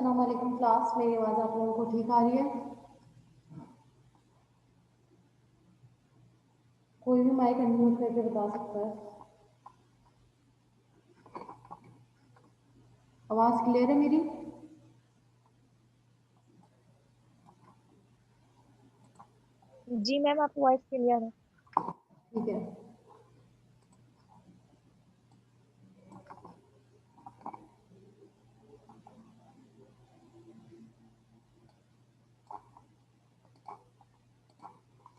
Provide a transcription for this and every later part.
अस्सलाम वालेकुम क्लास, मेरी आवाज़ आप लोगों को ठीक आ रही है? कोई भी माइक अनम्यूट करके बता सकता है। आवाज़ क्लियर है मेरी? जी मैम, आपकी वॉइस क्लियर है। ठीक है।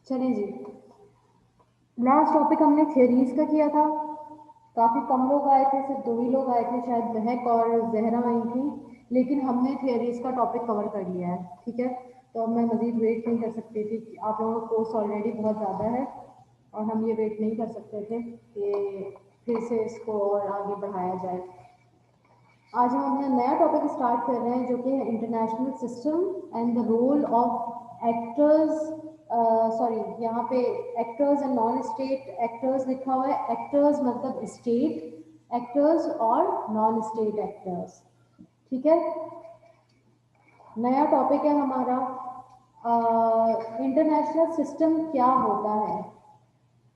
चलिए जी, लास्ट टॉपिक हमने थियरीज का किया था। काफ़ी कम लोग आए थे, सिर्फ 2 ही लोग आए थे, शायद महक और जहरा आई थी, लेकिन हमने थियरीज का टॉपिक कवर कर लिया है। ठीक है, तो अब मैं मज़ीद वेट नहीं कर सकती थी कि आप लोगों का कोर्स ऑलरेडी बहुत ज़्यादा है और हम ये वेट नहीं कर सकते थे कि फिर से इसको और आगे बढ़ाया जाए। आज हम अपना नया टॉपिक स्टार्ट कर रहे हैं जो कि है international system and the role of actors. Sorry, यहाँ पे actors and non state actors लिखा हुआ है। एक्टर्स मतलब स्टेट एक्टर्स और नॉन स्टेट एक्टर्स। ठीक है, नया टॉपिक है हमारा इंटरनेशनल सिस्टम क्या होता है,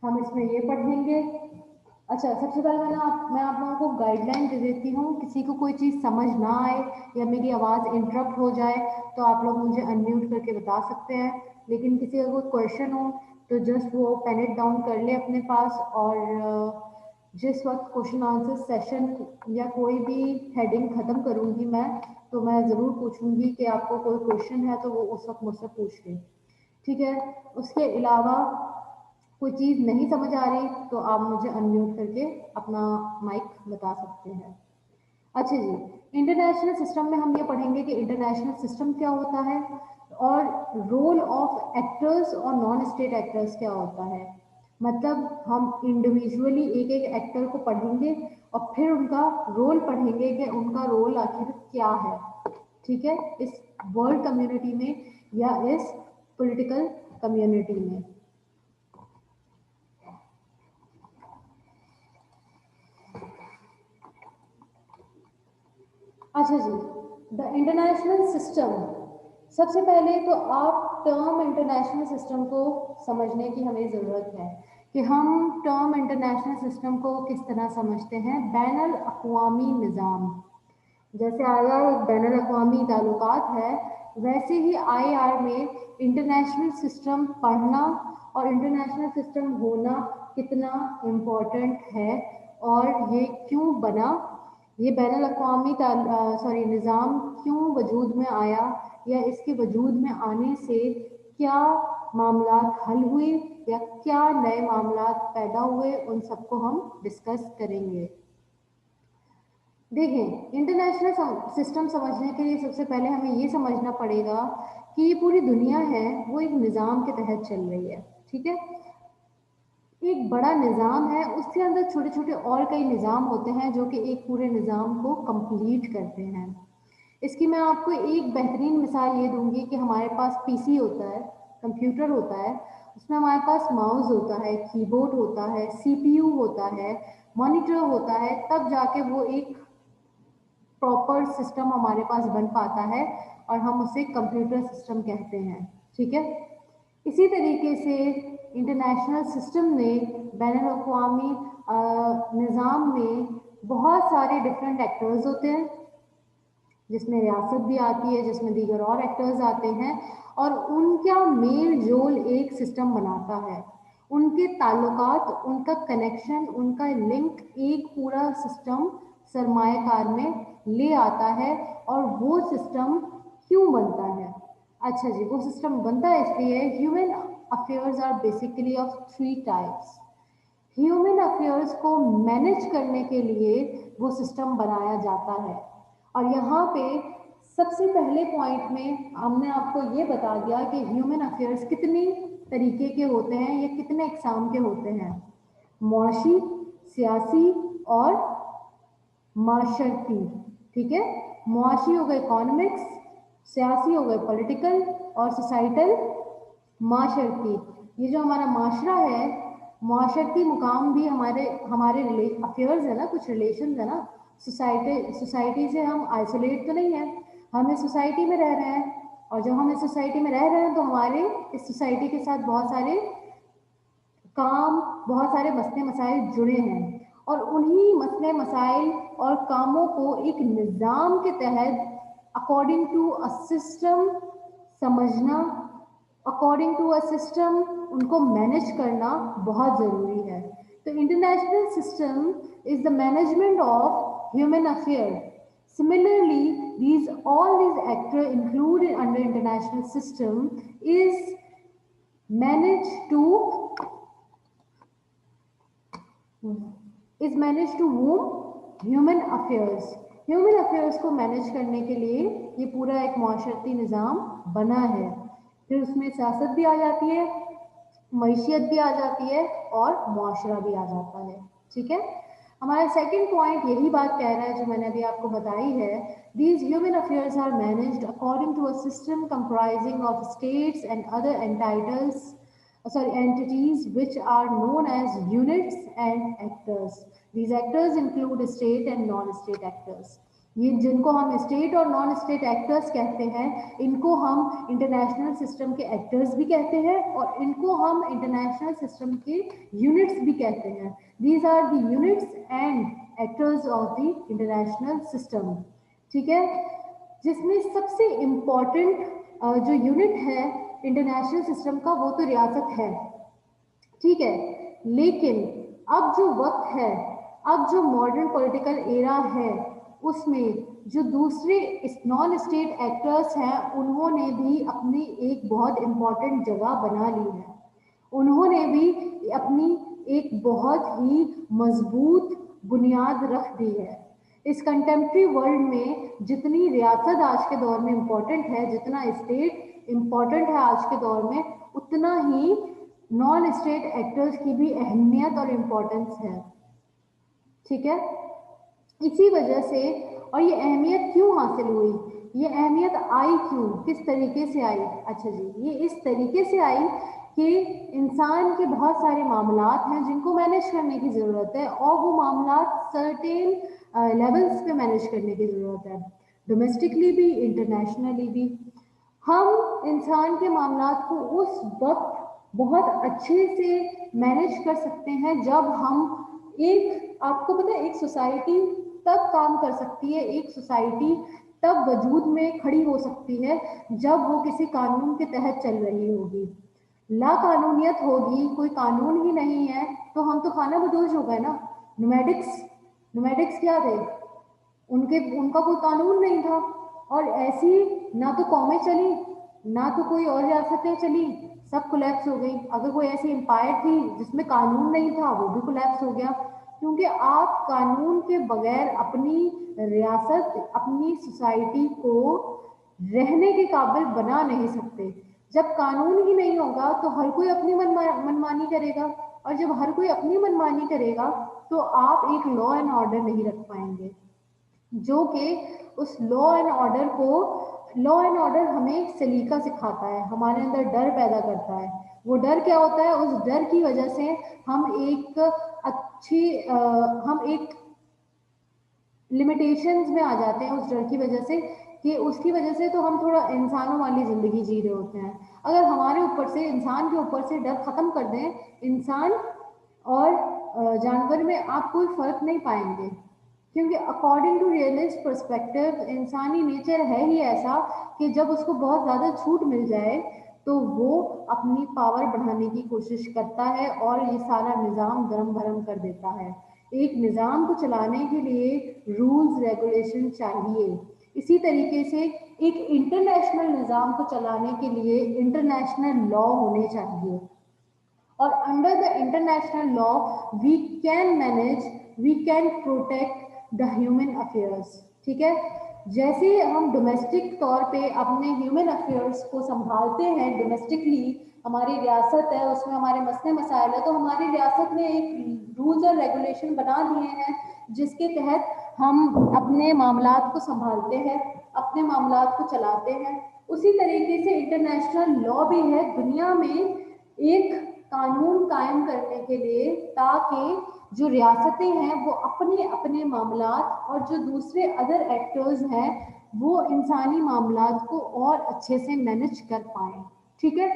हम इसमें ये पढ़ेंगे। अच्छा, सबसे पहले मैं आप लोगों को गाइडलाइन दे देती हूँ। किसी को कोई चीज़ समझ ना आए या मेरी आवाज़ इंटरप्ट हो जाए तो आप लोग मुझे अनम्यूट करके बता सकते हैं, लेकिन किसी का कोई क्वेश्चन हो तो जस्ट वो पेन इट डाउन कर ले अपने पास, और जिस वक्त क्वेश्चन आंसर सेशन या कोई भी हेडिंग ख़त्म करूँगी मैं, तो मैं ज़रूर पूछूंगी कि आपको कोई क्वेश्चन है तो वो उस वक्त मुझसे पूछ लें। ठीक है, उसके अलावा कोई चीज़ नहीं समझ आ रही तो आप मुझे अनम्यूट करके अपना माइक बता सकते हैं। अच्छा जी, इंटरनेशनल सिस्टम में हम ये पढ़ेंगे कि इंटरनेशनल सिस्टम क्या होता है और रोल ऑफ एक्टर्स और नॉन स्टेट एक्टर्स क्या होता है। मतलब हम इंडिविजुअली एक एक एक्टर को पढ़ेंगे और फिर उनका रोल पढ़ेंगे कि उनका रोल आखिर क्या है। ठीक है, इस वर्ल्ड कम्युनिटी में या इस पॉलिटिकल कम्युनिटी में। अच्छा जी, द इंटरनेशनल सिस्टम। सबसे पहले तो आप टर्म इंटरनेशनल सिस्टम को समझने की हमें ज़रूरत है कि हम टर्म इंटरनेशनल सिस्टम को किस तरह समझते हैं। बैनुल अक़वामी निज़ाम, जैसे आया एक बैनुल अक़वामी ताल्लुकात है, वैसे ही IR में इंटरनेशनल सिस्टम पढ़ना और इंटरनेशनल सिस्टम होना कितना इम्पोर्टेंट है और ये क्यों बना, ये बैनुल अक़वामी निज़ाम क्यों वजूद में आया या इसके वजूद में आने से क्या मामलात हल हुए या क्या नए मामलात पैदा हुए, उन सबको हम डिस्कस करेंगे। देखें, इंटरनेशनल सिस्टम समझने के लिए सबसे पहले हमें ये समझना पड़ेगा कि ये पूरी दुनिया है वो एक निज़ाम के तहत चल रही है। ठीक है, एक बड़ा निज़ाम है, उसके अंदर छोटे छोटे और कई निज़ाम होते हैं जो कि एक पूरे निज़ाम को कंप्लीट करते हैं। इसकी मैं आपको एक बेहतरीन मिसाल ये दूंगी कि हमारे पास PC होता है, कंप्यूटर होता है, उसमें हमारे पास माउस होता है, कीबोर्ड होता है, CPU होता है, मॉनिटर होता है, तब जाके वो एक प्रॉपर सिस्टम हमारे पास बन पाता है और हम उसे कंप्यूटर सिस्टम कहते हैं। ठीक है, इसी तरीके से इंटरनेशनल सिस्टम ने बैनुल अक़वामी निज़ाम में बहुत सारे डिफरेंट एक्टर्स होते हैं, जिसमें रियासत भी आती है, जिसमें दीगर और एक्टर्स आते हैं और उनका मेल जोल एक सिस्टम बनाता है। उनके ताल्लुकात, उनका कनेक्शन, उनका लिंक एक पूरा सिस्टम सरमायाकार में ले आता है। और वो सिस्टम क्यों बनता है? अच्छा जी, वो सिस्टम बनता इसलिए human affairs are basically of 3 types. Human affairs को मैनेज करने के लिए वो सिस्टम बनाया जाता है। और यहाँ पे सबसे पहले पॉइंट में हमने आपको ये बता दिया कि ह्यूमन अफेयर्स कितनी तरीके के होते हैं या कितने एग्जाम के होते हैं। मुआशी, सियासी और माशरती। ठीक है, मुआशी हो गए इकोनॉमिक्स, सियासी हो गए पॉलिटिकल और सोसाइटल माशरती। ये जो हमारा माशरा है, माशरती मुकाम भी हमारे हमारे अफेयर्स है ना, कुछ रिलेशन है ना। सोसाइटी से हम आइसोलेट तो नहीं है, हम इस सोसाइटी में रह रहे हैं, और जब हम इस सोसाइटी में रह रहे हैं तो हमारे इस सोसाइटी के साथ बहुत सारे काम, बहुत सारे मसले मसाइल जुड़े हैं, और उन्हीं मसले मसाइल और कामों को एक निज़ाम के तहत अकॉर्डिंग टू अ सिस्टम समझना, अकॉर्डिंग टू अ सिस्टम उनको मैनेज करना बहुत ज़रूरी है। तो international system is the management of human affair. Similarly, all these actors included under international system is managed to whom human affairs. Human affairs को manage करने के लिए ये पूरा एक माशरती निज़ाम बना है। फिर उसमें सियासत भी आ जाती है, मईशियत भी आ जाती है, और मुआशरा भी आ जाता है। ठीक है, हमारा सेकंड पॉइंट यही बात कह रहा है जो मैंने अभी आपको बताई है। These human affairs are managed according to a system comprising of states and other entities which are known as units and actors. These actors include state and non-state actors. ये जिनको हम स्टेट और नॉन स्टेट एक्टर्स कहते हैं, इनको हम international system के actors भी कहते हैं, और इनको हम इंटरनेशनल सिस्टम के यूनिट्स भी कहते हैं। These are the units and actors of the international system. ठीक है, जिसमें सबसे इम्पॉर्टेंट जो यूनिट है इंटरनेशनल सिस्टम का वो तो रियासत है। ठीक है, लेकिन अब जो वक्त है, अब जो मॉडर्न पॉलिटिकल एरा है, उसमें जो दूसरे नॉन स्टेट एक्टर्स हैं उन्होंने भी अपनी एक बहुत इम्पॉर्टेंट जगह बना ली है। उन्होंने भी अपनी एक बहुत ही मजबूत बुनियाद रख दी है। इस कंटेम्प्रेरी वर्ल्ड में जितनी रियासत आज के दौर में इम्पॉर्टेंट है, जितना स्टेट इम्पॉर्टेंट है आज के दौर में, उतना ही नॉन स्टेट एक्टर्स की भी अहमियत और इम्पोर्टेंस है। ठीक है, इसी वजह से, और ये अहमियत क्यों हासिल हुई, ये अहमियत आई क्यों, किस तरीके से आई? अच्छा जी, ये इस तरीके से आई कि इंसान के बहुत सारे मामलात हैं जिनको मैनेज करने की ज़रूरत है, और वो मामलात सर्टेन लेवल्स पे मैनेज करने की ज़रूरत है, डोमेस्टिकली भी, इंटरनेशनली भी। हम इंसान के मामलात को उस वक्त बहुत अच्छे से मैनेज कर सकते हैं जब हम एक, आपको पता है, एक सोसाइटी तब काम कर सकती है, एक सोसाइटी तब वजूद में खड़ी हो सकती है जब वो किसी कानून के तहत चल रही होगी। ला कानूनियत होगी, कोई कानून ही नहीं है, तो हम तो खाना बदोश हो गए ना। नोमैडिक्स क्या थे? उनका कोई कानून नहीं था, और ऐसी ना तो कौमें चली, ना तो कोई और रियासतें चली, सब कोलैप्स हो गई। अगर कोई ऐसी एम्पायर थी जिसमें कानून नहीं था, वो भी कोलैप्स हो गया, क्योंकि आप कानून के बगैर अपनी रियासत, अपनी सोसाइटी को रहने के काबिल बना नहीं सकते। जब कानून ही नहीं होगा तो हर कोई अपनी मनमानी करेगा, और जब हर कोई अपनी मनमानी करेगा तो आप एक लॉ एंड ऑर्डर नहीं रख पाएंगे, जो कि उस लॉ एंड ऑर्डर को, लॉ एंड ऑर्डर हमें सलीका सिखाता है, हमारे अंदर डर पैदा करता है। वो डर क्या होता है? उस डर की वजह से हम एक हम एक लिमिटेशंस में आ जाते हैं, उस डर की वजह से, कि उसकी वजह से तो हम थोड़ा इंसानों वाली ज़िंदगी जी रहे होते हैं। अगर हमारे ऊपर से, इंसान के ऊपर से डर ख़त्म कर दें, इंसान और जानवर में आप कोई फ़र्क नहीं पाएंगे, क्योंकि अकॉर्डिंग टू रियलिस्ट पर्सपेक्टिव इंसानी नेचर है ही ऐसा कि जब उसको बहुत ज़्यादा छूट मिल जाए तो वो अपनी पावर बढ़ाने की कोशिश करता है, और ये सारा निज़ाम दरम भरम कर देता है। एक निज़ाम को चलाने के लिए रूल्स रेगुलेशन चाहिए। इसी तरीके से एक इंटरनेशनल निज़ाम को चलाने के लिए इंटरनेशनल लॉ होने चाहिए, और under the international law we can manage, we can protect the human affairs. ठीक है, जैसे हम डोमेस्टिक तौर पे अपने ह्यूमन अफेयर्स को संभालते हैं, डोमेस्टिकली हमारी रियासत है, उसमें हमारे मसले मसाइल है, तो हमारी रियासत ने एक रूल्स और रेगुलेशन बना दिए हैं जिसके तहत हम अपने मामलात को संभालते हैं, अपने मामलात को चलाते हैं। उसी तरीके से इंटरनेशनल लॉ भी है दुनिया में एक कानून कायम करने के लिए, ताकि जो रियासतें हैं वो अपने अपने मामलात, और जो दूसरे अदर एक्टर्स हैं वो इंसानी मामलात को और अच्छे से मैनेज कर पाए। ठीक है,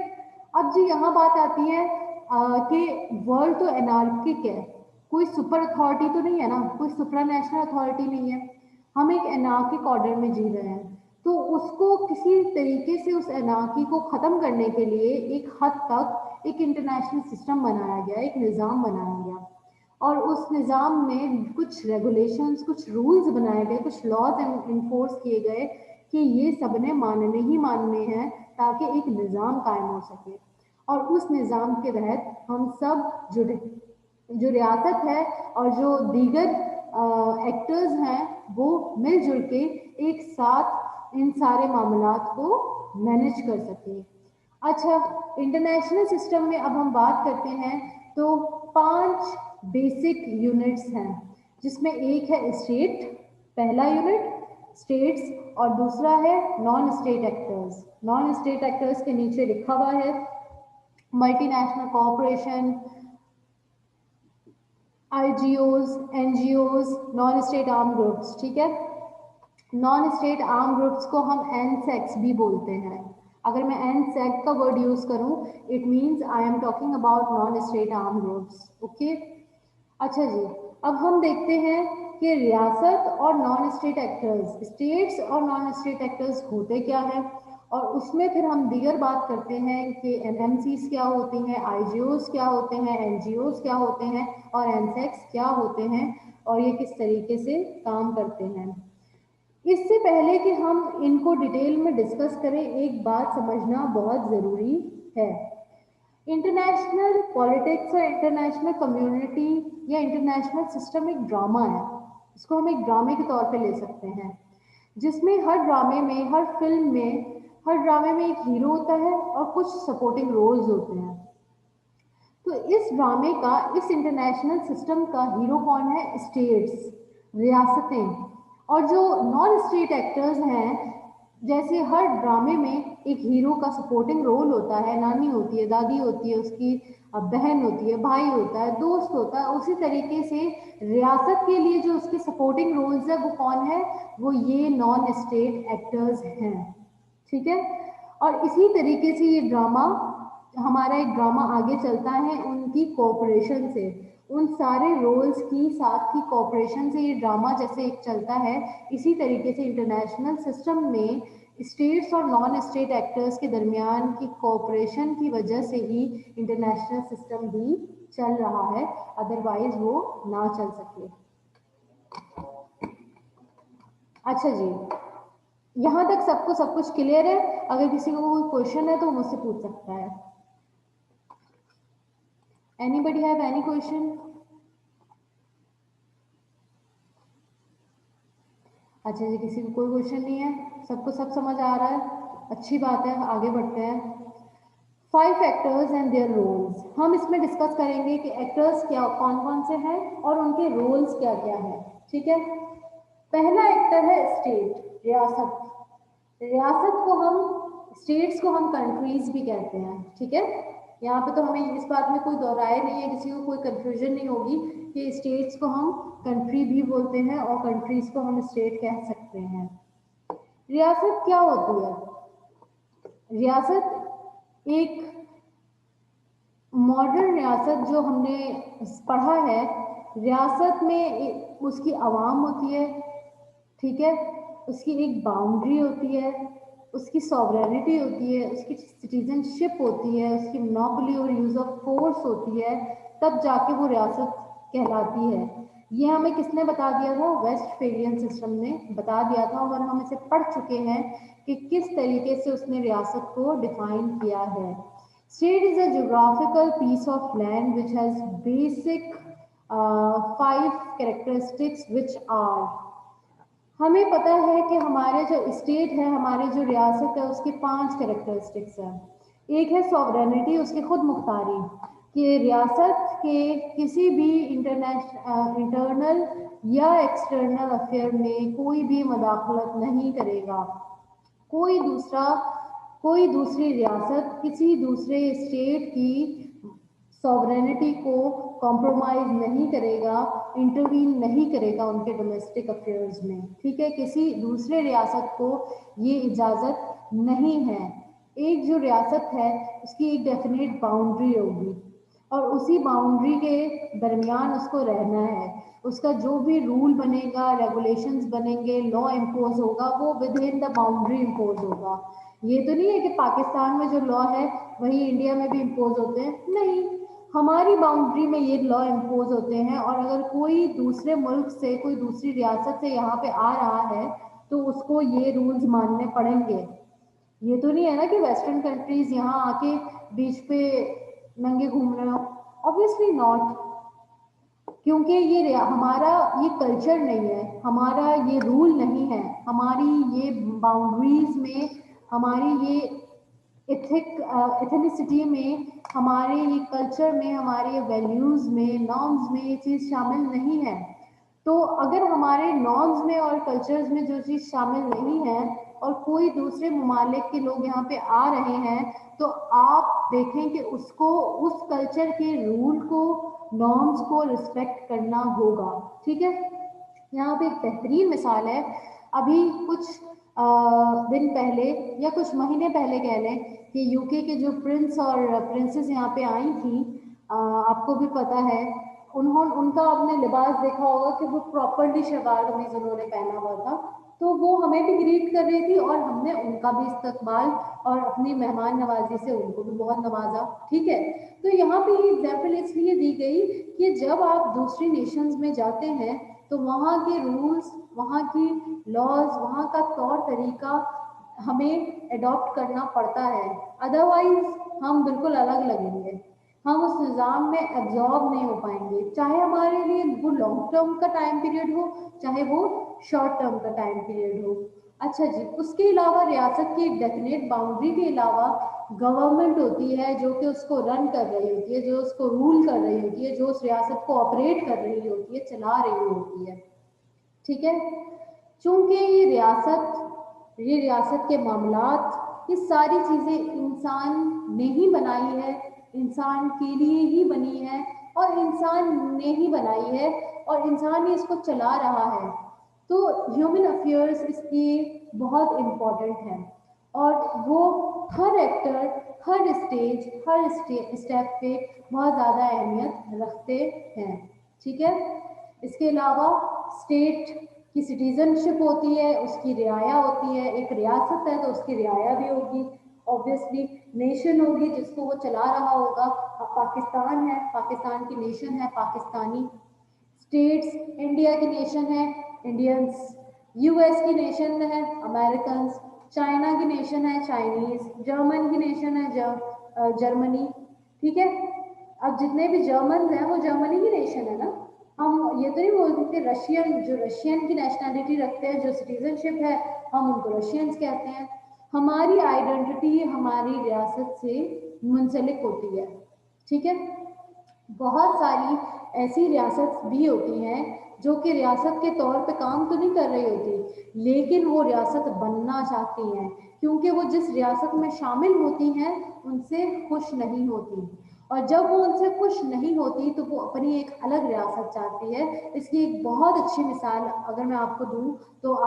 अब जी यहाँ बात आती है कि वर्ल्ड तो एनार्किक है, कोई सुपर अथॉरिटी तो नहीं है ना, कोई सुप्रा नेशनल अथॉरिटी नहीं है, हम एक एनार्किक ऑर्डर में जी रहे हैं। तो उसको किसी तरीके से उस एनार्की को ख़त्म करने के लिए एक हद तक एक इंटरनेशनल सिस्टम बनाया गया, एक निज़ाम बनाया गया, और उस निज़ाम में कुछ रेगुलेशंस, कुछ रूल्स बनाए गए, कुछ लॉज इन्फोर्स किए गए कि ये सबने मानने ही मानने हैं ताकि एक निज़ाम कायम हो सके। और उस निज़ाम के तहत हम सब जो रियासत है और जो दीगर एक्टर्स हैं वो मिलजुल के एक साथ इन सारे मामलात को मैनेज कर सके। अच्छा, इंटरनेशनल सिस्टम में अब हम बात करते हैं तो 5 बेसिक यूनिट्स हैं, जिसमें एक है स्टेट, पहला यूनिट स्टेट्स, और दूसरा है non state actors. Non state actors के नीचे लिखा हुआ है multinational corporation, IGOs, NGOs, non state arm groups. ठीक है, नॉन स्टेट आर्म ग्रुप्स को हम एनसेक्स भी बोलते हैं। अगर मैं एनसेक का वर्ड यूज करूं, it means I am talking about non state arm groups. Okay, अच्छा जी, अब हम देखते हैं कि रियासत और नॉन स्टेट एक्टर्स, स्टेट्स और नॉन स्टेट एक्टर्स होते क्या हैं, और उसमें फिर हम दीगर बात करते हैं कि एनएमसीज क्या होती हैं, आईजीओज क्या होते हैं, एनजीओज क्या होते हैं, और एनसेक्स क्या होते हैं, और ये किस तरीके से काम करते हैं। इससे पहले कि हम इनको डिटेल में डिस्कस करें, एक बात समझना बहुत ज़रूरी है। इंटरनेशनल पॉलिटिक्स और इंटरनेशनल कम्युनिटी या इंटरनेशनल सिस्टम एक ड्रामा है, इसको हम एक ड्रामे के तौर पे ले सकते हैं, जिसमें हर ड्रामे में, हर फिल्म में, हर ड्रामे में एक हीरो होता है और कुछ सपोर्टिंग रोल्स होते हैं। तो इस ड्रामे का, इस इंटरनेशनल सिस्टम का हीरो कौन है? स्टेट्स, रियासतें। और जो नॉन स्टेट एक्टर्स हैं, जैसे हर ड्रामे में एक हीरो का सपोर्टिंग रोल होता है, नानी होती है, दादी होती है, उसकी बहन होती है, भाई होता है, दोस्त होता है, उसी तरीके से रियासत के लिए जो उसके सपोर्टिंग रोल्स है वो कौन है? वो ये नॉन स्टेट एक्टर्स हैं। ठीक है, और इसी तरीके से ये ड्रामा, हमारा एक ड्रामा आगे चलता है उनकी कोऑपरेशन से, उन सारे रोल्स की साथ की कोऑपरेशन से ये ड्रामा जैसे एक चलता है, इसी तरीके से इंटरनेशनल सिस्टम में स्टेट्स और नॉन स्टेट एक्टर्स के दरमियान की कोऑपरेशन की वजह से ही इंटरनेशनल सिस्टम भी चल रहा है, अदरवाइज वो ना चल सके। अच्छा जी, यहाँ तक सबको सब कुछ क्लियर है? अगर किसी को कोई क्वेश्चन है तो मुझसे पूछ सकता है। Anybody have any question? अच्छा जी, किसी को कोई क्वेश्चन नहीं है, सबको सब समझ आ रहा है, अच्छी बात है, आगे बढ़ते हैं। 5 एक्टर्स एंड देयर रोल्स, हम इसमें डिस्कस करेंगे कि एक्टर्स क्या, कौन कौन से हैं और उनके रोल्स क्या क्या हैं। ठीक है, पहला एक्टर है स्टेट, रियासत। रियासत को हम, स्टेट्स को हम कंट्रीज भी कहते हैं। ठीक है, यहाँ पे तो हमें इस बात में कोई दो राय नहीं है, किसी को कोई कंफ्यूजन नहीं होगी कि स्टेट्स को हम कंट्री भी बोलते हैं और कंट्रीज को हम स्टेट कह सकते हैं। रियासत क्या होती है? रियासत एक मॉडर्न रियासत जो हमने पढ़ा है, रियासत में उसकी आवाम होती है, ठीक है, उसकी एक बाउंड्री होती है, उसकी सॉवरेनिटी होती है, उसकी सिटीजनशिप होती है, उसकी मोनोपोली और यूज ऑफ फोर्स होती है, तब जाके वो रियासत कहलाती है। ये हमें किसने बता दिया था? वेस्टफेलियन सिस्टम ने बता दिया था, और हम इसे पढ़ चुके हैं कि किस तरीके से उसने रियासत को डिफाइन किया है। State is a geographical piece of land which has basic 5 characteristics which are, हमें पता है कि हमारे जो स्टेट है, हमारे जो रियासत है, उसके 5 कैरेक्टरिस्टिक्स हैं। एक है सॉवरेनिटी, उसकी खुद मुख्तारी, कि रियासत के किसी भी इंटरनल या एक्सटर्नल अफेयर में कोई भी मदाखलत नहीं करेगा। कोई दूसरी रियासत किसी दूसरे स्टेट की सॉवरेनिटी को कॉम्प्रोमाइज नहीं करेगा, इंटरवीन नहीं करेगा उनके डोमेस्टिक अफेयर्स में, ठीक है। किसी दूसरे रियासत को ये इजाज़त नहीं है। एक जो रियासत है उसकी एक डेफिनेट बाउंड्री होगी और उसी बाउंड्री के दरमियान उसको रहना है। उसका जो भी रूल बनेगा, रेगुलेशंस बनेंगे, लॉ इम्पोज होगा, वो with in the boundary impose होगा। ये तो नहीं है कि पाकिस्तान में जो लॉ है वही इंडिया में भी इम्पोज होते हैं, नहीं, हमारी बाउंड्री में ये लॉ इम्पोज होते हैं। और अगर कोई दूसरे मुल्क से, कोई दूसरी रियासत से यहाँ पे आ रहा है तो उसको ये रूल्स मानने पड़ेंगे। ये तो नहीं है ना कि वेस्टर्न कंट्रीज यहाँ आके बीच पे नंगे घूम रहे हो, ऑब्वियसली नॉट, क्योंकि ये हमारा ये कल्चर नहीं है, हमारा ये रूल नहीं है, हमारी ये बाउंड्रीज में, हमारी ये एथेनिसिटी में, हमारे ये कल्चर में, हमारे वैल्यूज़ में, नॉर्म्स में ये चीज़ शामिल नहीं है। तो अगर हमारे नॉर्म्स में और कल्चर्स में जो चीज़ शामिल नहीं है और कोई दूसरे ममालिक के लोग यहाँ पे आ रहे हैं, तो आप देखें कि उसको, उस कल्चर के रूल को, नॉर्म्स को रिस्पेक्ट करना होगा, ठीक है। यहाँ पे एक बेहतरीन मिसाल है, अभी कुछ दिन पहले या कुछ महीने पहले कह लें कि यूके के जो प्रिंस और प्रिंसेस यहाँ पे आई थी, आपको भी पता है, उनका आपने लिबास देखा होगा कि वो प्रॉपरली शलवार कमीज उन्होंने पहना हुआ था, तो वो हमें भी ग्रीट कर रही थी और हमने उनका भी इस्तकबाल और अपनी मेहमान नवाजी से उनको भी बहुत नवाजा, ठीक है। तो यहाँ पे ये एग्जाम्पल इसलिए दी गई कि जब आप दूसरी नेशंस में जाते हैं तो वहाँ के रूल्स, वहाँ की लॉज, वहाँ का तौर तरीका हमें अडॉप्ट करना पड़ता है, अदरवाइज हम बिल्कुल अलग लगेंगे, हम उस निज़ाम में एब्जॉर्ब नहीं हो पाएंगे, चाहे हमारे लिए वो लॉन्ग टर्म का टाइम पीरियड हो, चाहे वो शॉर्ट टर्म का टाइम पीरियड हो। अच्छा जी, उसके अलावा रियासत की एक डेफिनेट बाउंड्री के अलावा गवर्नमेंट होती है जो कि उसको रन कर रही होती है, जो उसको रूल कर रही होती है, जो उस रियासत को ऑपरेट कर रही होती है, चला रही होती है, ठीक है। चूंकि ये रियासत के मामलात, ये सारी चीज़ें इंसान ने ही बनाई है, इंसान के लिए ही बनी है और इंसान ने ही बनाई है और इंसान ही इसको चला रहा है, तो ह्यूमन अफेयर्स इसकी बहुत इम्पोर्टेंट है और वो हर एक्टर, हर स्टेज, हर स्टेप पे बहुत ज़्यादा अहमियत रखते हैं, ठीक है। इसके अलावा स्टेट की सिटीजनशिप होती है, उसकी रियाया होती है, एक रियासत है तो उसकी रियाया भी होगी, ऑब्वियसली नेशन होगी जिसको वो चला रहा होगा। अब पाकिस्तान है, पाकिस्तान की नेशन है पाकिस्तानी, स्टेट्स, इंडिया की नेशन है इंडियंस, यूएस की नेशन है अमेरिकन, चाइना की नेशन है चाइनीज, जर्मन की नेशन है जर्मनी, ठीक है। अब जितने भी जर्मन हैं वो जर्मनी की नेशन है ना, हम ये तो नहीं बोल सकते रशियन, जो रशियन की नेशनैलिटी रखते हैं, जो सिटीजनशिप है, हम उनको रशियंस कहते हैं। हमारी आइडेंटिटी हमारी रियासत से मुंसलिक होती है, ठीक है। बहुत सारी ऐसी रियासत भी होती हैं जो कि रियासत के तौर पे काम तो नहीं कर रही होती, लेकिन वो रियासत बनना चाहती हैं, क्योंकि वो जिस रियासत में शामिल होती हैं उनसे खुश नहीं होती, और जब वो उनसे खुश नहीं होती तो वो अपनी एक अलग रियासत चाहती है। इसकी एक बहुत अच्छी मिसाल अगर मैं आपको दूं तो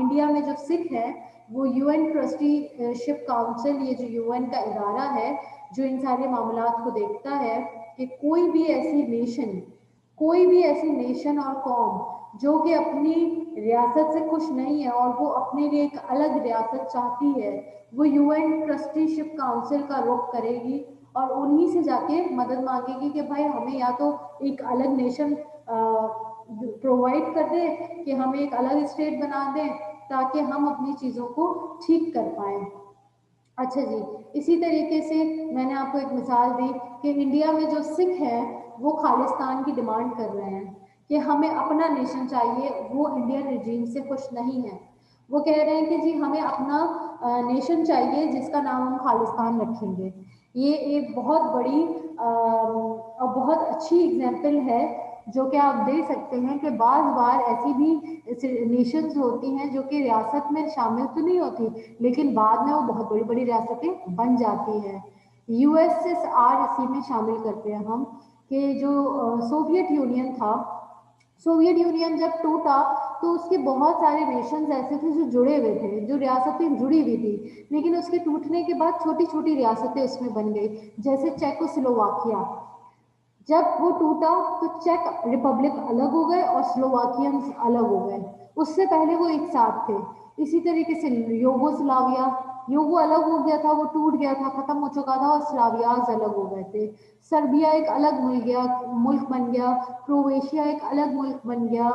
इंडिया में जो सिख है वो यूएन ट्रस्टीशिप काउंसिल, ये जो यूएन का इदारा है जो इन सारे मामलात को देखता है कि कोई भी ऐसी नेशन और कौम जो कि अपनी रियासत से खुश नहीं है और वो अपने लिए एक अलग रियासत चाहती है, वो यूएन ट्रस्टीशिप काउंसिल का रुख करेगी और उन्हीं से जाके मदद मांगेगी कि भाई हमें या तो एक अलग नेशन प्रोवाइड कर दे, कि हमें एक अलग स्टेट बना दें ताकि हम अपनी चीज़ों को ठीक कर पाएँ। अच्छा जी, इसी तरीके से मैंने आपको एक मिसाल दी कि इंडिया में जो सिख हैं वो खालिस्तान की डिमांड कर रहे हैं कि हमें अपना नेशन चाहिए, वो इंडियन रिजीम से खुश नहीं है। वो कह रहे हैं कि जी हमें अपना नेशन चाहिए जिसका नाम हम खालिस्तान रखेंगे। ये एक बहुत बड़ी और बहुत अच्छी एग्जाम्पल है जो कि आप देख सकते हैं कि बार बार ऐसी भी नेशंस होती हैं जो कि रियासत में शामिल तो नहीं होती, लेकिन बाद में वो बहुत बड़ी बड़ी रियासतें बन जाती हैं। यूएसएसआर इसी में शामिल करते हैं हम, कि जो सोवियत यूनियन था सोवियत यूनियन जब टूटा तो उसके बहुत सारे नेशंस ऐसे थे जो जुड़े हुए थे, जो रियासतें जुड़ी हुई थी, लेकिन उसके टूटने के बाद छोटी छोटी रियासतें उसमें बन गई, जैसे चेकोस्लोवाकिया। जब वो टूटा तो चेक रिपब्लिक अलग हो गए और स्लोवाकियंस अलग हो गए, उससे पहले वो एक साथ थे। इसी तरीके से योगोस्लाविया, योगो अलग हो गया था, वो टूट गया था, खत्म हो चुका था, और स्लावियाज अलग हो गए थे। सर्बिया एक अलग मुल्क बन गया, क्रोएशिया एक अलग मुल्क बन गया,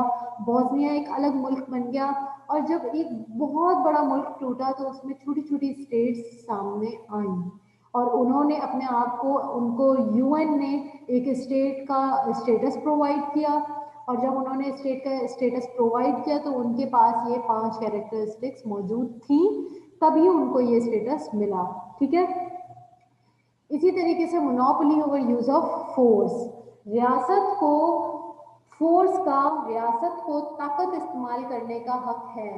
बॉस्निया एक अलग मुल्क बन गया। और जब एक बहुत बड़ा मुल्क टूटा तो उसमें छोटी छोटी स्टेट्स सामने आई, और उन्होंने अपने आप को, उनको यूएन ने एक स्टेट का स्टेटस प्रोवाइड किया। और जब उन्होंने स्टेट का स्टेटस प्रोवाइड किया तो उनके पास ये 5 कैरेक्टरिस्टिक्स मौजूद थी, तभी उनको ये स्टेटस मिला। ठीक है। इसी तरीके से monopoly over use of force, रियासत को रियासत को ताकत इस्तेमाल करने का हक है।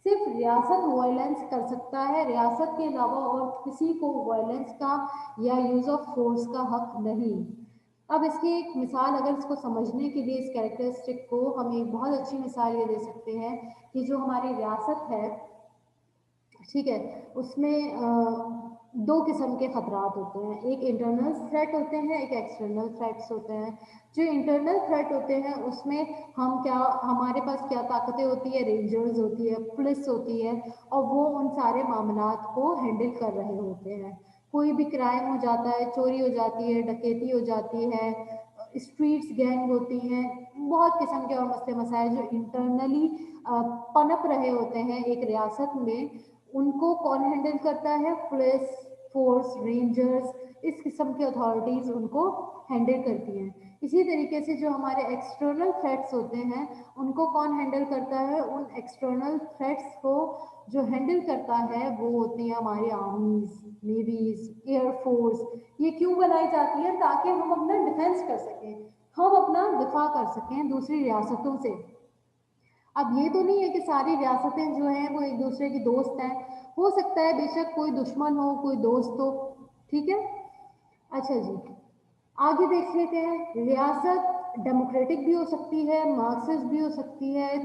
सिर्फ रियासत वायलेंस कर सकता है, रियासत के अलावा और किसी को वायलेंस का या यूज ऑफ फोर्स का हक नहीं। अब इसकी एक मिसाल, अगर इसको समझने के लिए, इस कैरेक्टरिस्टिक को हम एक बहुत अच्छी मिसाल ये दे सकते हैं कि जो हमारी रियासत है, ठीक है, उसमें दो किस्म के खतरात होते हैं, एक इंटरनल थ्रेट होते हैं, एक एक्सटर्नल थ्रेट्स होते हैं। जो इंटरनल थ्रेट होते हैं उसमें हमारे पास क्या ताकतें होती है, रेंजर्स होती है, पुलिस होती है, और वो उन सारे मामलात को हैंडल कर रहे होते हैं। कोई भी क्राइम हो जाता है, चोरी हो जाती है, डकैती हो जाती है, स्ट्रीट्स गैंग होती हैं, बहुत किस्म के और मसले मसाइल जो इंटरनली पनप रहे होते हैं एक रियासत में, उनको कौन हैंडल करता है? पुलिस फोर्स, रेंजर्स, इस किस्म की अथॉरिटीज उनको हैंडल करती हैं। इसी तरीके से जो हमारे एक्सटर्नल थ्रेट्स होते हैं उनको कौन हैंडल करता है? उन एक्सटर्नल थ्रेट्स को जो हैंडल करता है वो होती है हमारी आर्मीज, नेवीज, एयरफोर्स। ये क्यों बनाई जाती है? ताकि हम अपना डिफेंस कर सकें, हम अपना दिफा कर सकें दूसरी रियासतों से। अब ये तो नहीं है कि सारी रियासतें जो हैं वो एक दूसरे की दोस्त हैं, हो सकता है बेशक कोई दुश्मन हो, कोई दोस्त हो। ठीक है। अच्छा जी, आगे देख लेते हैं। रियासत डेमोक्रेटिक भी हो सकती है, मार्क्सिस्ट भी हो सकती है,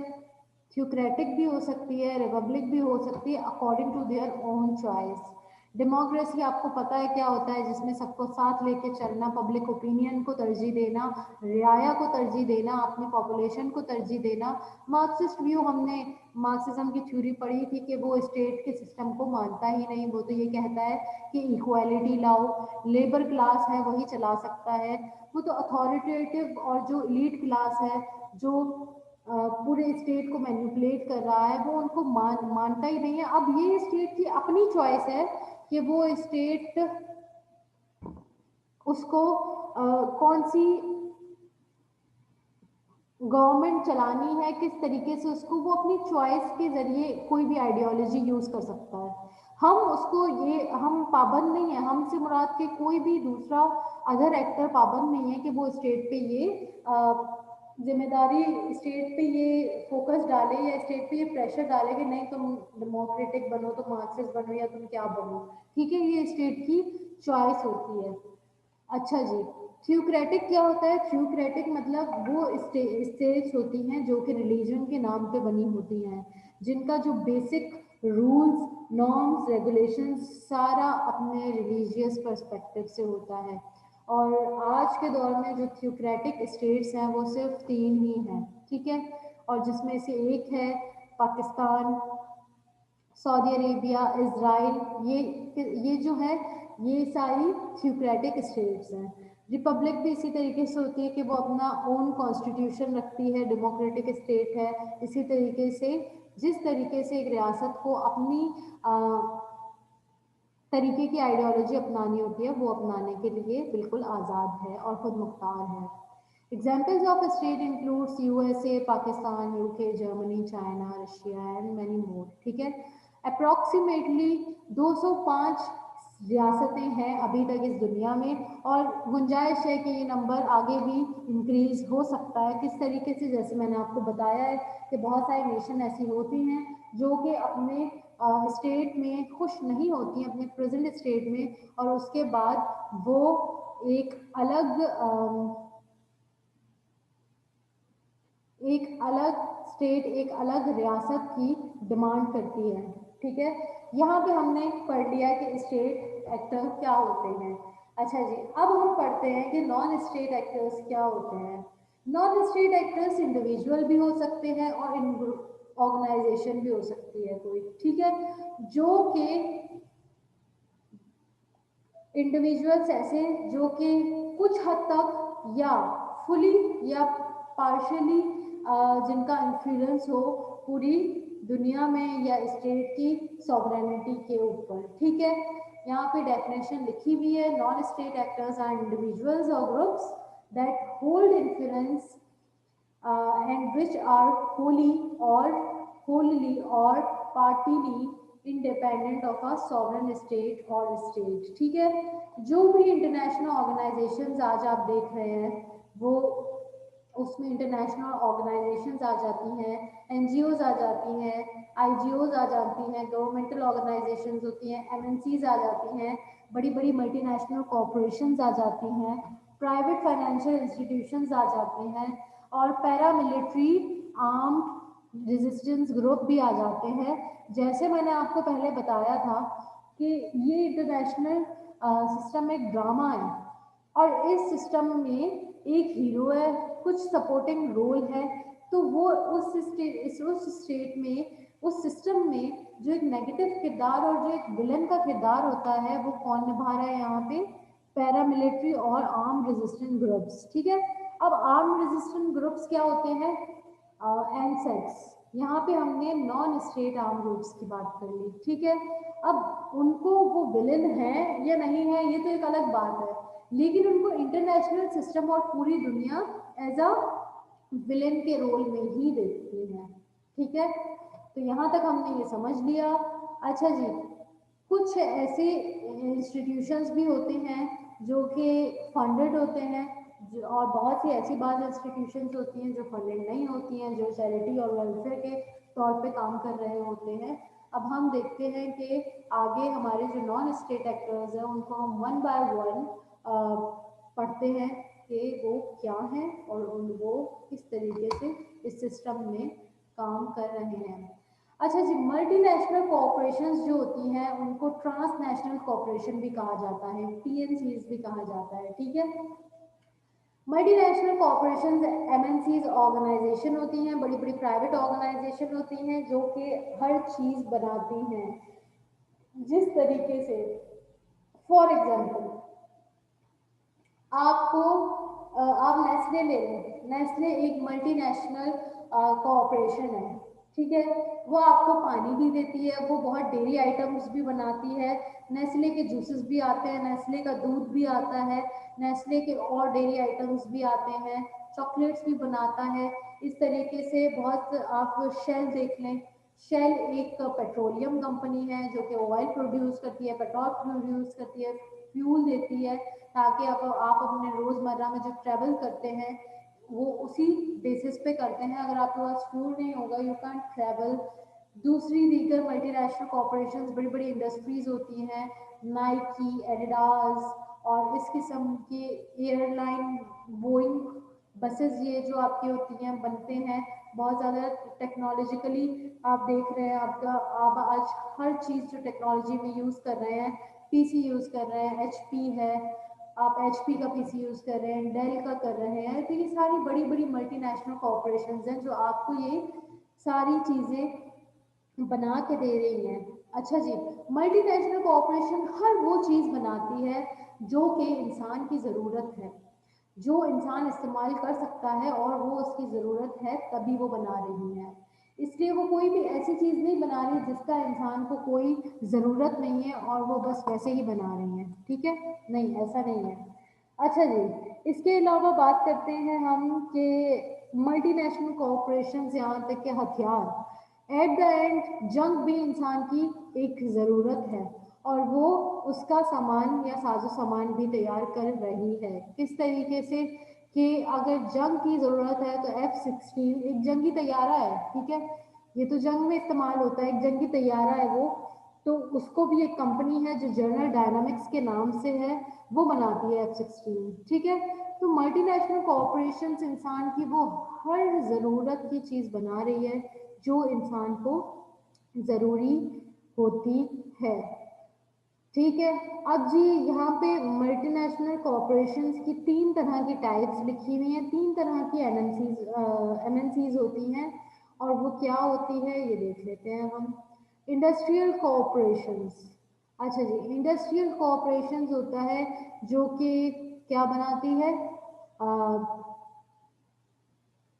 थ्योक्रेटिक भी हो सकती है, रिपब्लिक भी हो सकती है, according to their own choice. Democracy आपको पता है क्या होता है, जिसमें सबको साथ लेके चलना, पब्लिक ओपिनियन को तरजीह देना, रियाया को तरजीह देना, अपनी पॉपुलेशन को तरजीह देना। मार्क्सिस्ट व्यू, हमने मार्क्सिज्म की थ्योरी पढ़ी थी कि वो स्टेट के सिस्टम को मानता ही नहीं, वो तो ये कहता है कि इक्वालिटी लाओ, लेबर क्लास है वही चला सकता है। वो तो अथॉरिटेटिव, और जो इलीट क्लास है, जो पूरे स्टेट को मैनिपुलेट कर रहा है, वो उनको मानता ही नहीं है। अब ये स्टेट की अपनी चॉइस है कि वो स्टेट उसको कौन सी गवर्नमेंट चलानी है, किस तरीके से उसको, वो अपनी चॉइस के जरिए कोई भी आइडियोलॉजी यूज कर सकता है। हम उसको, ये हम पाबंद नहीं है, हमसे मुराद के कोई भी दूसरा अदर एक्टर पाबंद नहीं है कि वो स्टेट पे ये जिम्मेदारी, स्टेट पे ये फोकस डाले या स्टेट पे ये प्रेशर डाले कि नहीं तुम डेमोक्रेटिक बनो, तुम मार्क्सिस्ट बनो, या तुम क्या बनो। ठीक है, ये स्टेट की चॉइस होती है। अच्छा जी, थ्योक्रेटिक क्या होता है? थ्योक्रेटिक मतलब वो स्टेट्स होती हैं जो कि रिलीजन के नाम पे बनी होती हैं, जिनका जो बेसिक रूल्स, नॉर्म्स, रेगुलेशंस सारा अपने रिलीजियस पर्सपेक्टिव से होता है। और आज के दौर में जो थ्योक्रेटिक स्टेट्स हैं वो सिर्फ 3 ही हैं। ठीक है। और जिसमें से एक है पाकिस्तान, सऊदी अरेबिया, इज़राइल। ये जो है, ये सारी थ्योक्रेटिक स्टेट्स हैं। रिपब्लिक भी इसी तरीके से होती है कि वो अपना ओन कॉन्स्टिट्यूशन रखती है, डेमोक्रेटिक स्टेट है। इसी तरीके से जिस तरीके से एक रियासत को अपनी तरीके की आइडियोलॉजी अपनानी होती है, वो अपनाने के लिए बिल्कुल आज़ाद है और खुद मुख्तार है। Examples of state includes USA, Pakistan, UK, Germany, China, Russia and many more. ठीक है। अप्रॉक्सीमेटली 205 रियासतें हैं अभी तक इस दुनिया में, और गुंजाइश है कि ये नंबर आगे भी इंक्रीज हो सकता है। किस तरीके से? जैसे मैंने आपको बताया है कि बहुत सारी नेशन ऐसी होती हैं जो कि अपने स्टेट में खुश नहीं होती हैं, अपने प्रेजेंट स्टेट में, और उसके बाद वो एक अलग एक अलग स्टेट, एक अलग रियासत की डिमांड करती है। ठीक है, यहाँ पे हमने पढ़ लिया कि स्टेट एक्टर क्या होते हैं। अच्छा जी, अब हम पढ़ते हैं कि नॉन स्टेट एक्टर्स क्या होते हैं। नॉन स्टेट एक्टर्स इंडिविजुअल भी हो सकते हैं और इन ऑर्गेनाइजेशन भी हो सकती है कोई। ठीक है, जो कि इंडिविजुअल्स ऐसे जो कि कुछ हद तक या फुली या पार्शियली जिनका इन्फ्लुएंस हो पूरी दुनिया में या स्टेट की सॉवरेनिटी के ऊपर। ठीक है, यहाँ पे डेफिनेशन लिखी हुई है, non state actors are individuals और groups that hold influence and which are wholly or partly independent of a sovereign state or state। ठीक है, जो भी इंटरनेशनल ऑर्गेनाइजेशंस आज आप देख रहे हैं वो उसमें इंटरनेशनल ऑर्गेनाइजेशंस आ जाती हैं, एनजीओज आ जाती हैं, आईजीओज आ जाती हैं, गवर्नमेंटल ऑर्गेनाइजेशंस होती हैं, एमएनसीज आ जाती हैं, बड़ी बड़ी मल्टीनेशनल कॉरपोरेशंस आ जाती हैं, प्राइवेट फाइनेंशियल इंस्टीट्यूशंस आ जाते हैं और पैरामिलिट्री आर्म्ड रेजिस्टेंस ग्रुप भी आ जाते हैं। जैसे मैंने आपको पहले बताया था कि ये इंटरनेशनल सिस्टम एक ड्रामा है और इस सिस्टम में एक हीरो है, कुछ सपोर्टिंग रोल है, तो वो उस स्टेट में, उस सिस्टम में जो एक नेगेटिव किरदार और जो एक विलन का किरदार होता है वो कौन निभा रहा है यहाँ पे? पैरामिलिट्री और आर्म रेजिस्टेंट ग्रुप्स। ठीक है, अब आर्म रेजिस्टेंट ग्रुप्स क्या होते हैं? एनसेट्स। यहाँ पे हमने नॉन स्टेट आर्म ग्रुप्स की बात कर ली। ठीक है, अब उनको वो विलन है या नहीं है ये तो एक अलग बात है, लेकिन उनको इंटरनेशनल सिस्टम और पूरी दुनिया एज अ विलेन के रोल में ही देखती है। ठीक है, तो यहाँ तक हमने ये समझ लिया। अच्छा जी, कुछ ऐसे इंस्टीट्यूशंस भी होते हैं जो कि फंडेड होते हैं, और बहुत सी ऐसी बात इंस्टीट्यूशंस होती हैं जो फंडेड नहीं होती हैं, जो चैरिटी और वेलफेयर के तौर पे काम कर रहे होते हैं। अब हम देखते हैं कि आगे हमारे जो नॉन स्टेट एक्टर्स हैं उनको हम वन बाय वन पढ़ते हैं कि वो क्या हैं और वो किस तरीके से इस सिस्टम में काम कर रहे हैं। अच्छा जी, मल्टीनेशनल कॉरपोरेशंस जो होती हैं उनको ट्रांसनेशनल कॉरपोरेशन भी कहा जाता है, टीएनसीज भी कहा जाता है। ठीक है, मल्टीनेशनल कॉरपोरेशंस एमएनसीज ऑर्गेनाइजेशन होती हैं, बड़ी बड़ी प्राइवेट ऑर्गेनाइजेशन होती हैं जो कि हर चीज़ बनाती हैं। जिस तरीके से फॉर एग्जांपल आपको आप नेस्ले ले लें, नेस्ले एक मल्टीनेशनल कॉरपोरेशन है। ठीक है, वो आपको पानी भी देती है, वो बहुत डेयरी आइटम्स भी बनाती है, नेस्ले के जूसेस भी आते हैं, नेस्ले का दूध भी आता है, नेस्ले के और डेयरी आइटम्स भी आते हैं, चॉकलेट्स भी बनाता है। इस तरीके से बहुत, आप शेल देख लें, शेल एक पेट्रोलियम कंपनी है जो कि ऑयल प्रोड्यूस करती है, पेट्रोल प्रोड्यूस करती है, फ्यूल देती है, ताकि आप अपने रोज़मर्रा में जो ट्रैवल करते हैं वो उसी बेसिस पे करते हैं। अगर आपके पास फ्यूल नहीं होगा यू कैन ट्रैवल। दूसरी दीगर मल्टीनेशनल कॉरपोरेशंस, बड़ी बड़ी इंडस्ट्रीज होती हैं, नाइकी, एडिडास और इस किस्म के एयरलाइन, बोइंग बसेस, ये जो आपकी होती हैं बनते हैं बहुत ज़्यादा टेक्नोलॉजिकली। आप देख रहे हैं आपका, आप आज हर चीज़ जो टेक्नोलॉजी में यूज़ कर रहे हैं, पीसी यूज़ कर रहे हैं, एचपी है, आप एचपी का पीसी यूज़ कर रहे हैं, डेल का कर रहे हैं, तो ये सारी बड़ी बड़ी मल्टीनेशनल कॉरपोरेशंस हैं जो आपको ये सारी चीज़ें बना के दे रही हैं। अच्छा जी, मल्टीनेशनल कॉरपोरेशन हर वो चीज़ बनाती है जो कि इंसान की ज़रूरत है, जो इंसान इस्तेमाल कर सकता है और वो उसकी ज़रूरत है तभी वो बना रही है। इसलिए वो कोई भी ऐसी चीज़ नहीं बना रही जिसका इंसान को कोई ज़रूरत नहीं है और वो बस वैसे ही बना रही हैं। ठीक है, नहीं ऐसा नहीं है। अच्छा जी, इसके अलावा बात करते हैं हम कि मल्टीनेशनल कॉरपोरेशंस, यहाँ तक के हथियार, एट द एंड जंग भी इंसान की एक ज़रूरत है और वो उसका सामान या साजो सामान भी तैयार कर रही है। किस तरीके से कि अगर जंग की ज़रूरत है तो F-16 एक जंगी तैयारा है। ठीक है, ये तो जंग में इस्तेमाल होता है, एक जंगी तैयारा है वो, तो उसको भी एक कंपनी है जो जनरल डायनामिक्स के नाम से है, वो बनाती है F-16। ठीक है, तो मल्टीनेशनल कॉरपोरेशंस इंसान की वो हर ज़रूरत की चीज़ बना रही है जो इंसान को ज़रूरी होती है। ठीक है। अब जी यहाँ पे मल्टीनेशनल कॉरपोरेशंस की 3 तरह की टाइप्स लिखी हुई हैं, 3 तरह की एमएनसीज होती हैं, और वो क्या होती है ये देख लेते हैं हम। इंडस्ट्रियल कॉरपोरेशंस, अच्छा जी, इंडस्ट्रियल कॉरपोरेशंस होता है जो कि क्या बनाती है,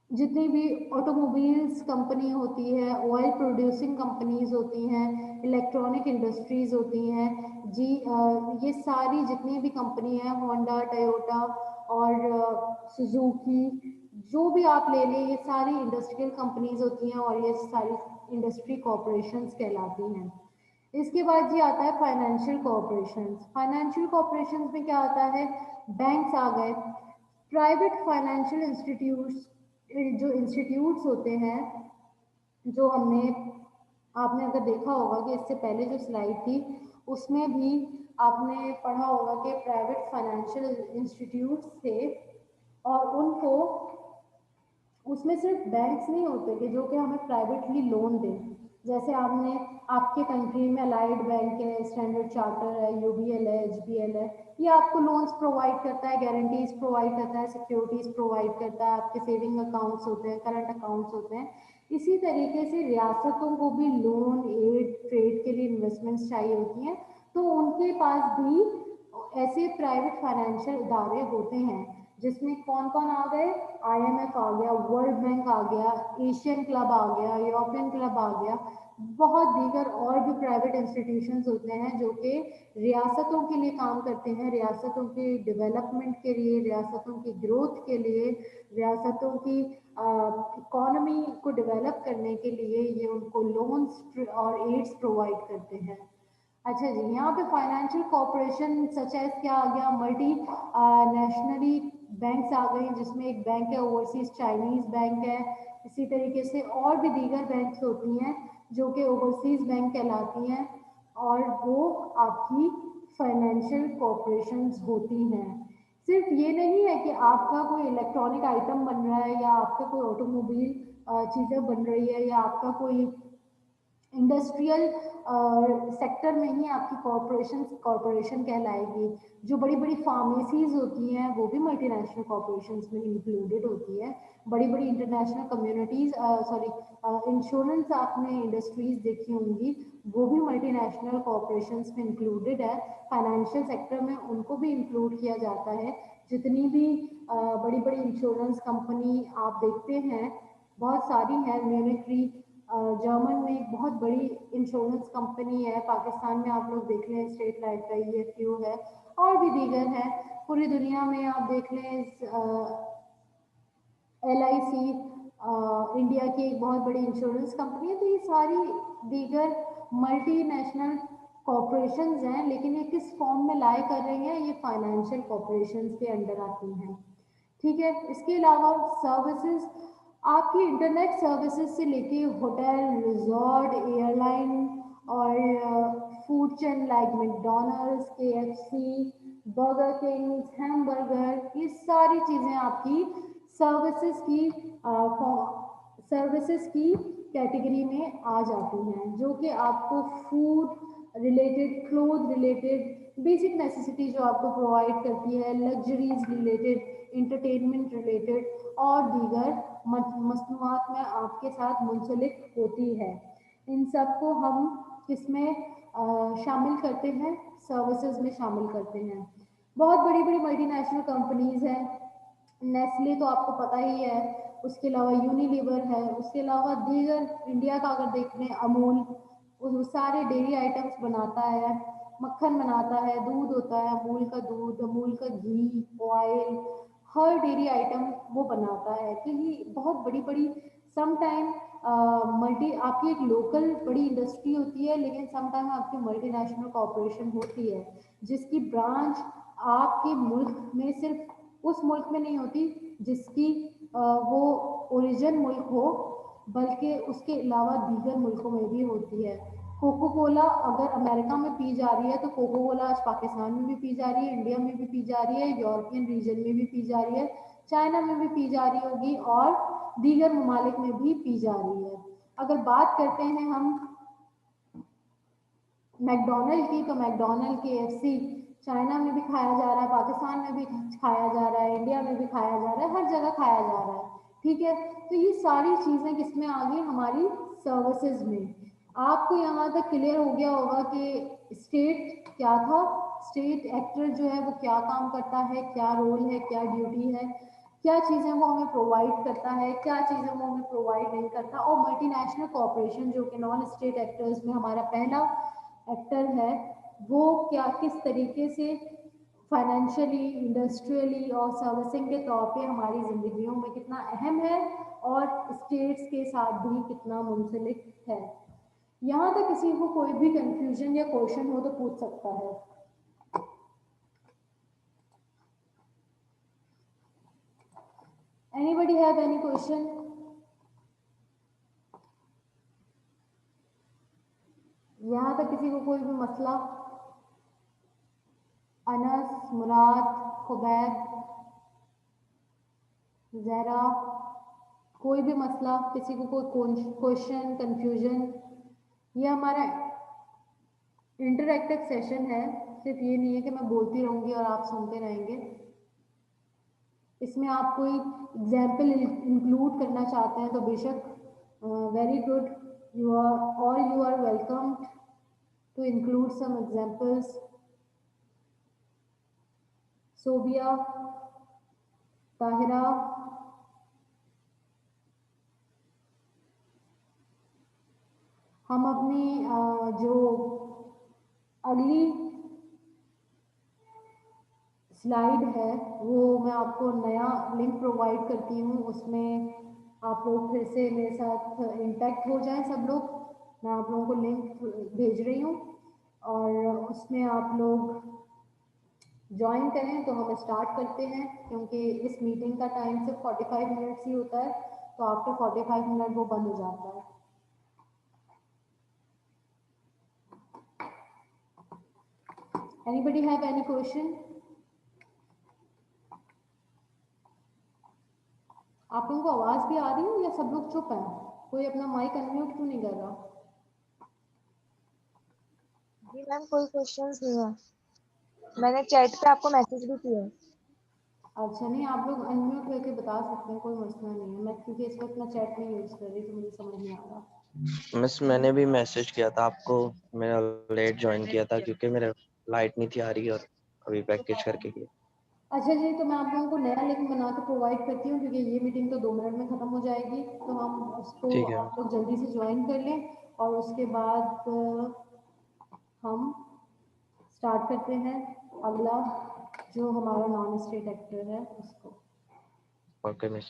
जितनी भी ऑटोमोबाइल्स कंपनी होती है, ऑयल प्रोड्यूसिंग कंपनीज होती हैं, इलेक्ट्रॉनिक इंडस्ट्रीज होती हैं जी, ये सारी जितनी भी कंपनी है, होंडा, टोयोटा और सुजुकी, जो भी आप ले लें, ये सारी इंडस्ट्रियल कंपनीज होती हैं और ये सारी इंडस्ट्री कॉरपोरेशंस कहलाती हैं। इसके बाद जी आता है फाइनेंशियल कॉरपोरेशंस। फाइनेंशियल कॉरपोरेशंस में क्या आता है, बैंक्स आ गए, प्राइवेट फाइनेंशियल इंस्टीट्यूट्स, जो इंस्टीट्यूट्स होते हैं, जो हमने, आपने अगर देखा होगा कि इससे पहले जो स्लाइड थी उसमें भी आपने पढ़ा होगा कि प्राइवेट फाइनेंशियल इंस्टीट्यूट्स थे, और उनको, उसमें सिर्फ बैंक्स नहीं होते कि जो कि हमें प्राइवेटली लोन दें। जैसे आपने, आपके कंट्री में अलाइड बैंक है, स्टैंडर्ड चार्टर है, यूबीएल है, एचबीएल है, ये आपको लोन्स प्रोवाइड करता है, गारंटीज प्रोवाइड करता है, सिक्योरिटीज प्रोवाइड करता है, आपके सेविंग अकाउंट्स होते हैं, करंट अकाउंट्स होते हैं। इसी तरीके से रियासतों को भी लोन, एड, ट्रेड के लिए इन्वेस्टमेंट्स चाहिए होती हैं, तो उनके पास भी ऐसे प्राइवेट फाइनेंशियल इदारे होते हैं, जिसमें कौन कौन आ गए, आईएमएफ आ गया, वर्ल्ड बैंक आ गया, एशियन क्लब आ गया, यूरोपियन क्लब आ गया, बहुत दीगर और भी प्राइवेट इंस्टीट्यूशंस होते हैं जो कि रियासतों के लिए काम करते हैं, रियासतों के डेवलपमेंट के लिए, रियासतों की ग्रोथ के लिए, रियासतों की इकोनॉमी को डेवलप करने के लिए ये उनको लोन्स और एड्स प्रोवाइड करते हैं। अच्छा जी, यहाँ पे फाइनेंशियल कॉरपोरेशन सच एज क्या आ गया, मल्टी नेशनली बैंक्स आ गई, जिसमें एक बैंक है ओवरसीज चाइनीज बैंक है, इसी तरीके से और भी दीगर बैंक्स होती हैं जो कि ओवरसीज बैंक कहलाती हैं, और वो आपकी फाइनेंशियल कॉरपोरेशंस होती हैं। सिर्फ ये नहीं है कि आपका कोई इलेक्ट्रॉनिक आइटम बन रहा है, या आपका कोई ऑटोमोबाइल चीज़ें बन रही है, या आपका कोई इंडस्ट्रियल सेक्टर में ही आपकी कॉरपोरेशन कहलाएगी। जो बड़ी बड़ी फार्मेसीज होती हैं वो भी मल्टीनेशनल कॉरपोरेशंस में इंक्लूडेड होती है। बड़ी बड़ी इंटरनेशनल कम्युनिटीज, सॉरी, इंश्योरेंस आपने इंडस्ट्रीज देखी होंगी, वो भी मल्टीनेशनल कॉरपोरेशंस में इंक्लूडेड है। फाइनेंशियल सेक्टर में उनको भी इंक्लूड किया जाता है। जितनी भी बड़ी बड़ी इंश्योरेंस कंपनी आप देखते हैं, बहुत सारी हैं, म्यूनिक री, जर्मन में एक बहुत बड़ी इंश्योरेंस कंपनी है, पाकिस्तान में आप लोग देख लें स्टेट लाइफ का ईएफयू है, और भी दीगर है। पूरी दुनिया में आप देख लें, एलआईसी इंडिया की एक बहुत बड़ी इंश्योरेंस कंपनी है। तो ये सारी दीगर मल्टीनेशनल कॉरपोरेशंस हैं, लेकिन ये किस फॉर्म में लाई कर रही हैं, ये फाइनेंशियल कॉरपोरेशंस के अंडर आती हैं। ठीक है। इसके अलावा सर्विसेज, आपकी इंटरनेट सर्विसेज से लेके होटल, रिजॉर्ट, एयरलाइन और food chain like McDonald's, KFC, burger Kings, hamburger, ये सारी चीज़ें आपकी सर्विसेज की सर्विसेज की कैटेगरी में आ जाती हैं, जो कि आपको food related, cloth related, basic necessity जो आपको प्रोवाइड करती है, लग्जरीज रिलेटेड, इंटरटेनमेंट रिलेटेड और दीगर मसनूआत में आपके साथ मुंसलिक होती है। इन सब को हम किसमें शामिल करते हैं, सर्विसेज में शामिल करते हैं। बहुत बड़ी बड़ी मल्टीनेशनल कंपनीज हैं, नेस्ले तो आपको पता ही है, उसके अलावा यूनिलीवर है, उसके अलावा दीगर इंडिया का अगर देख लें, अमूल, वो सारे डेयरी आइटम्स बनाता है, मक्खन बनाता है, दूध होता है, अमूल का दूध, अमूल का घी, ऑयल, हर डेयरी आइटम वो बनाता है। तो ये बहुत बड़ी बड़ी, सम टाइम मल्टी, आपकी एक लोकल बड़ी इंडस्ट्री होती है, लेकिन सम टाइम आपकी मल्टीनेशनल कॉरपोरेशन होती है, जिसकी ब्रांच आपके मुल्क में, सिर्फ उस मुल्क में नहीं होती जिसकी वो ओरिजिन मुल्क हो, बल्कि उसके अलावा दीगर मुल्कों में भी होती है। कोको कोला अगर अमेरिका में पी जा रही है तो कोको कोला आज पाकिस्तान में भी पी जा रही है, इंडिया में भी पी जा रही है, यूरोपियन रीजन में भी पी जा रही है, चाइना में भी पी जा रही होगी और दीगर ममालिक में भी पी जा रही है। अगर बात करते हैं हम मैकडोनल्ड की, तो मैकडोनल्ड KFC चाइना में भी खाया जा रहा है, पाकिस्तान में भी खाया जा रहा है, इंडिया में भी खाया जा रहा है, हर जगह खाया जा रहा है। ठीक है, तो ये सारी चीज़ें किसमें आ गई, हमारी सर्विसेज में। आपको यहाँ तक क्लियर हो गया होगा कि स्टेट क्या था, स्टेट एक्टर जो है वो क्या काम करता है, क्या रोल है, क्या ड्यूटी है, क्या चीज़ें वो हमें प्रोवाइड करता है, क्या चीज़ें वो हमें प्रोवाइड नहीं करता। और मल्टीनेशनल कॉरपोरेशन जो कि नॉन स्टेट एक्टर्स में हमारा पहला एक्टर है, वो क्या किस तरीके से फाइनेंशियली, इंडस्ट्रियली और सर्विसिंग के तौर पे हमारी ज़िंदगियों में कितना अहम है और स्टेट्स के साथ भी कितना मुंसलिक है। यहाँ तक किसी को कोई भी कंफ्यूजन या क्वेश्चन हो तो पूछ सकता है। Anybody have any question? यहाँ तक किसी को कोई भी मसला? अनस, मुराद, खुबैब, जहरा, कोई भी मसला, किसी को कोई क्वेश्चन, कंफ्यूजन? ये हमारा इंटरैक्टिव सेशन है, सिर्फ ये नहीं है कि मैं बोलती रहूँगी और आप सुनते रहेंगे। इसमें आप कोई एग्जाम्पल इंक्लूड करना चाहते हैं तो बेशक very good, you are welcome to include some examples. Sobia, Tahira, हम अपनी जो अगली स्लाइड है वो मैं आपको नया लिंक प्रोवाइड करती हूँ, उसमें आप लोग फिर से मेरे साथ इंटैक्ट हो जाएं सब लोग। मैं आप लोगों को लिंक भेज रही हूँ और उसमें आप लोग ज्वाइन करें तो हम स्टार्ट करते हैं, क्योंकि इस मीटिंग का टाइम सिर्फ 45 मिनट्स ही होता है, तो आफ्टर 45 मिनट वो बंद हो जाता है। Anybody have any question? आप लोगों को आवाज भी आ रही है या सब लोग चुप हैं? कोई अपना माइक अनम्यूट क्यों नहीं कर रहा? जी मैम, कोई क्वेश्चंस नहीं है, मैंने चैट पे आपको मैसेज भी किया है। अच्छा, नहीं आप लोग अनम्यूट करके बता सकते हैं, कोई मसला नहीं है। मैं क्योंकि इस वक्त मैं चैट नहीं यूज कर रही तो मुझे समझ नहीं आ रहा। मिस मैंने भी मैसेज किया था आपको, मेरा लेट ज्वाइन किया था क्योंकि मेरा लाइट नहीं थी आ रही और अभी पैकेज करके किया। अच्छा जी, तो मैं आप लोगों को नया लिंक बना के प्रोवाइड करती हूँ, क्योंकि ये मीटिंग तो 2 मिनट में ख़त्म हो जाएगी, तो हम उसको ठीक है। आप लोग जल्दी से ज्वाइन कर लें और उसके बाद हम स्टार्ट करते हैं अगला जो हमारा नॉन स्टेट एक्टर है उसको। Okay miss.